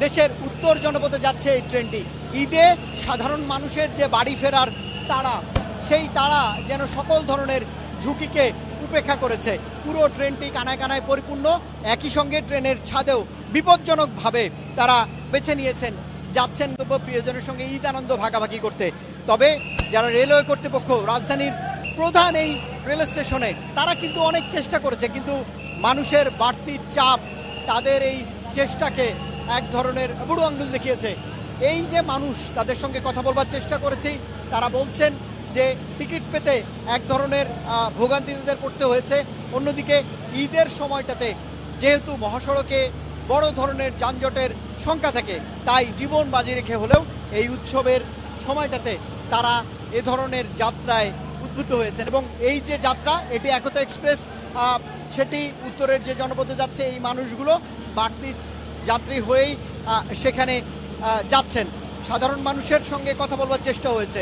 দেশের উত্তর জনপদে যাচ্ছে এই ট্রেনটি। ঈদে সাধারণ মানুষের যে বাড়ি ফেরার তাড়া, সেই তাড়া যেন সকল ধরনের ঝুঁকিকে উপেক্ষা করেছে। পুরো ট্রেনটি কানায় কানায় পরিপূর্ণ। একই সঙ্গে ট্রেনের ছাদেও বিপজ্জনকভাবে তারা বেছে নিয়েছেন যাচ্ছেন প্রিয়জনের সঙ্গে ঈদ আনন্দ ভাগাভাগি করতে। তবে যারা রেলওয়ে কর্তৃপক্ষ রাজধানীর প্রধান এই রেল স্টেশনে, তারা কিন্তু অনেক চেষ্টা করেছে, কিন্তু মানুষের বাড়তি চাপ তাদের এই চেষ্টাকে এক ধরনের বুড়ো আঙ্গুল দেখিয়েছে। এই যে মানুষ, তাদের সঙ্গে কথা বলবার চেষ্টা করেছি, তারা বলছেন যে টিকিট পেতে এক ধরনের ভোগান্তিতে পড়তে হয়েছে। অন্যদিকে ঈদের সময়টাতে যেহেতু মহাসড়কে বড় ধরনের যানজটের সংখ্যা থাকে, তাই জীবন বাজি রেখে হলেও এই উৎসবের সময়টাতে তারা এ ধরনের যাত্রায় উদ্বুদ্ধ হয়েছেন। এবং এই যে যাত্রা, এটি একতা এক্সপ্রেস, সেটি উত্তরের যে জনপদে যাচ্ছে। এই মানুষগুলো বাড়তি যাত্রী হয়েই সেখানে যাচ্ছেন। সাধারণ মানুষের সঙ্গে কথা বলবার চেষ্টা হয়েছে।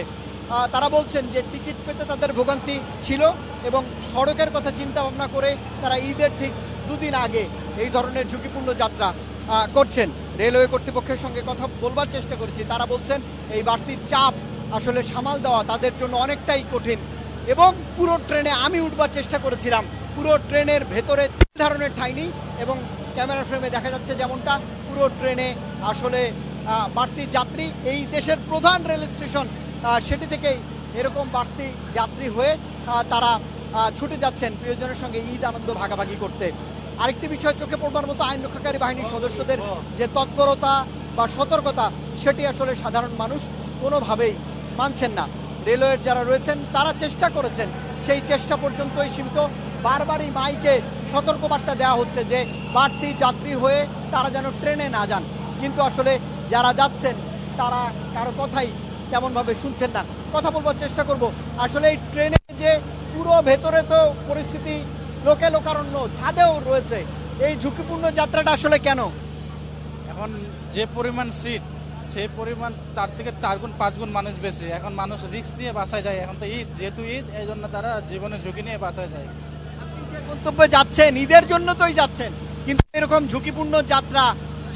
তারা বলছেন যে টিকিট পেতে তাদের ভোগান্তি ছিল এবং সড়কের কথা চিন্তা ভাবনা করে তারা ঈদের ঠিক দুদিন আগে এই ধরনের ঝুঁকিপূর্ণ যাত্রা করছেন। রেলওয়ে কর্তৃপক্ষের সঙ্গে কথা বলবার চেষ্টা করেছি, তারা বলছেন এই বাড়তি চাপ আসলে সামাল দেওয়া তাদের জন্য অনেকটাই কঠিন। এবং পুরো ট্রেনে আমি উঠবার চেষ্টা করেছিলাম, পুরো ট্রেনের ভেতরে ধরনের ঠাঁই নেই এবং ক্যামেরা ফ্রেমে দেখা যাচ্ছে যেমনটা, পুরো ট্রেনে আসলে বাড়তি যাত্রী। এই দেশের প্রধান রেল স্টেশন, সেটি থেকেই এরকম বাড়তি যাত্রী হয়ে তারা ছুটে যাচ্ছেন প্রিয়জনের সঙ্গে ঈদ আনন্দ ভাগাভাগি করতে। আরেকটি বিষয় চোখে পড়বার মতো, আইন রক্ষাকারী বাহিনীর সদস্যদের যে তৎপরতা বা সতর্কতা, সেটি আসলে সাধারণ মানুষ কোনোভাবেই মানছেন না। রেলওয়ের যারা রয়েছেন তারা চেষ্টা করেছেন, সেই চেষ্টা পর্যন্তই সীমিত। বারবারই মাইকে সতর্কবার্তা দেওয়া হচ্ছে যে বাড়তি যাত্রী হয়ে তারা যেন ট্রেনে না যান, কিন্তু আসলে যারা যাচ্ছেন তারা কারো কথাই তেমনভাবে শুনছেন না। কথা বলবার চেষ্টা করব, আসলে এই ট্রেনে যে পুরো ভেতরে তো পরিস্থিতি লোকে লোকারণ্য, ছাদেও রয়েছে, এই ঝুঁকিপূর্ণ যাত্রাটা আসলে কেন? এখন যে পরিমাণ সিট, সেই পরিমাণ তার থেকে 4 গুণ 5 গুণ মানুষ বেশি। এখন মানুষ রিস্ক নিয়ে বাসায় যায়। এখন তো ঈদ, যেহেতু ঈদ, এই জন্য তারা জীবনের ঝুঁকি নিয়ে বাসায় যায়। আপনি যে গন্তব্যে যাচ্ছেন, ঈদের জন্য তোই যাচ্ছেন, কিন্তু এরকম ঝুঁকিপূর্ণ যাত্রা,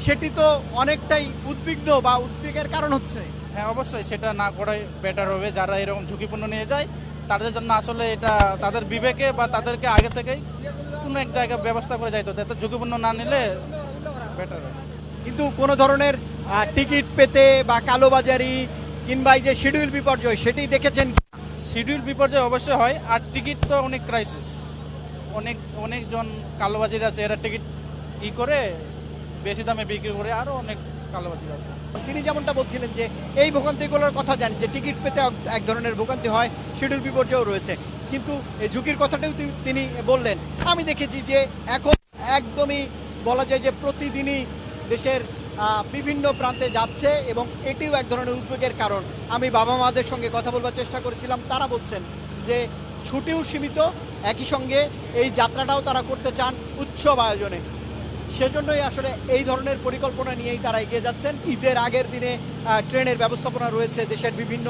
সেটি তো অনেকটাই উদ্বিগ্ন বা উদ্বেগের কারণ হচ্ছে। হ্যাঁ, অবশ্যই সেটা না করাই বেটার হবে। যারা এরকম ঝুঁকিপূর্ণ নিয়ে যায় তাদের জন্য আসলে এটা তাদের বিবেকে বা তাদেরকে আগে থেকেই কোনো এক জায়গায় ব্যবস্থা করে যাইতো, যাতে ঝুঁকিপূর্ণ না নিলে বেটার হবে। কিন্তু কোনো ধরনের টিকিট পেতে বা কালোবাজারি কিংবা এই যে শিডিউল বিপর্যয়, সেটি দেখেছেন? শিডিউল বিপর্যয় অবশ্যই হয়, আর টিকিট তো অনেক ক্রাইসিস। অনেকজন কালোবাজারি আছে, এরা টিকিট করে বেশি দামে বিক্রি করে, আরো অনেক কালোবাজারি আছে। তিনি যেমনটা বলছিলেন যে এই ভোগান্তিগুলোর কথা জানেন, যে টিকিট পেতে এক ধরনের ভোগান্তি হয়, শিডিউল বিপর্যয় রয়েছে, কিন্তু এই ঝুঁকির কথাটাও তিনি বললেন। আমি দেখেছি যে এখন একদমই বলা যায় যে প্রতিদিনই দেশের বিভিন্ন প্রান্তে যাচ্ছে এবং এটিও এক ধরনের উদ্বেগের কারণ। আমি বাবা মাদের সঙ্গে কথা বলবার চেষ্টা করেছিলাম, তারা বলছেন যে ছুটিও সীমিত, একই সঙ্গে এই যাত্রাটাও তারা করতে চান উৎসব আয়োজনে। সেজন্যই আসলে এই ধরনের পরিকল্পনা নিয়েই তারা এগিয়ে যাচ্ছেন। ঈদের আগের দিনে ট্রেনের ব্যবস্থাপনা রয়েছে দেশের বিভিন্ন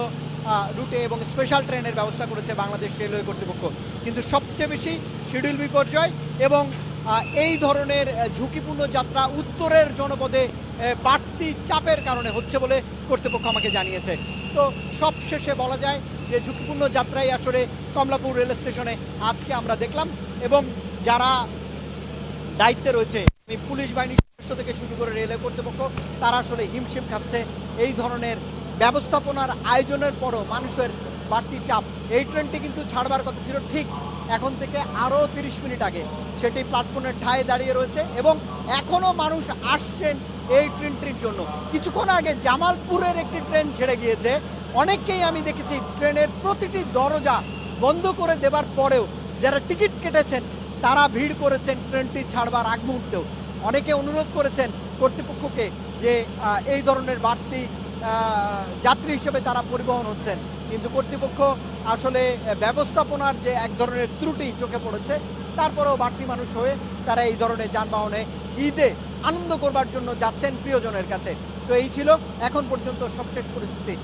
রুটে এবং স্পেশাল ট্রেনের ব্যবস্থা করেছে বাংলাদেশ রেলওয়ে কর্তৃপক্ষ, কিন্তু সবচেয়ে বেশি শিডিউল বিপর্যয় এবং এই ধরনের ঝুঁকিপূর্ণ যাত্রা উত্তরের জনপদে বাড়তি চাপের কারণে হচ্ছে বলে কর্তৃপক্ষ আমাকে জানিয়েছে। তো সবশেষে বলা যায় যে ঝুঁকিপূর্ণ যাত্রাই আসলে কমলাপুর রেল স্টেশনে আজকে আমরা দেখলাম। এবং যারা দায়িত্বে রয়েছে, পুলিশ বাহিনীর সদস্য থেকে শুরু করে রেলওয়ে কর্তৃপক্ষ, তারা আসলে হিমশিম খাচ্ছে এই ধরনের ব্যবস্থাপনার আয়োজনের পরও মানুষের বাড়তি চাপ। এই ট্রেনটি কিন্তু ছাড়বার কথা ছিল ঠিক এখন থেকে আরও 30 মিনিট আগে, সেটি প্ল্যাটফর্মের ঠায় দাঁড়িয়ে রয়েছে এবং এখনও মানুষ আসছেন এই ট্রেনটির জন্য। কিছুক্ষণ আগে জামালপুরের একটি ট্রেন ছেড়ে গিয়েছে, অনেককেই আমি দেখেছি ট্রেনের প্রতিটি দরজা বন্ধ করে দেবার পরেও যারা টিকিট কেটেছেন তারা ভিড় করেছেন ট্রেনটি ছাড়বার আগ মুহূর্তেও। অনেকে অনুরোধ করেছেন কর্তৃপক্ষকে যে এই ধরনের বাড়তি যাত্রী হিসেবে তারা পরিবহন হচ্ছেন, কিন্তু কর্তৃপক্ষ আসলে ব্যবস্থাপনার যে এক ধরনের ত্রুটি চোখে পড়েছে, তারপরেও বাড়তি মানুষ হয়ে তারা এই ধরনের যানবাহনে ঈদে আনন্দ করবার জন্য যাচ্ছেন প্রিয়জনের কাছে। তো এই ছিল এখন পর্যন্ত সবশেষ পরিস্থিতি।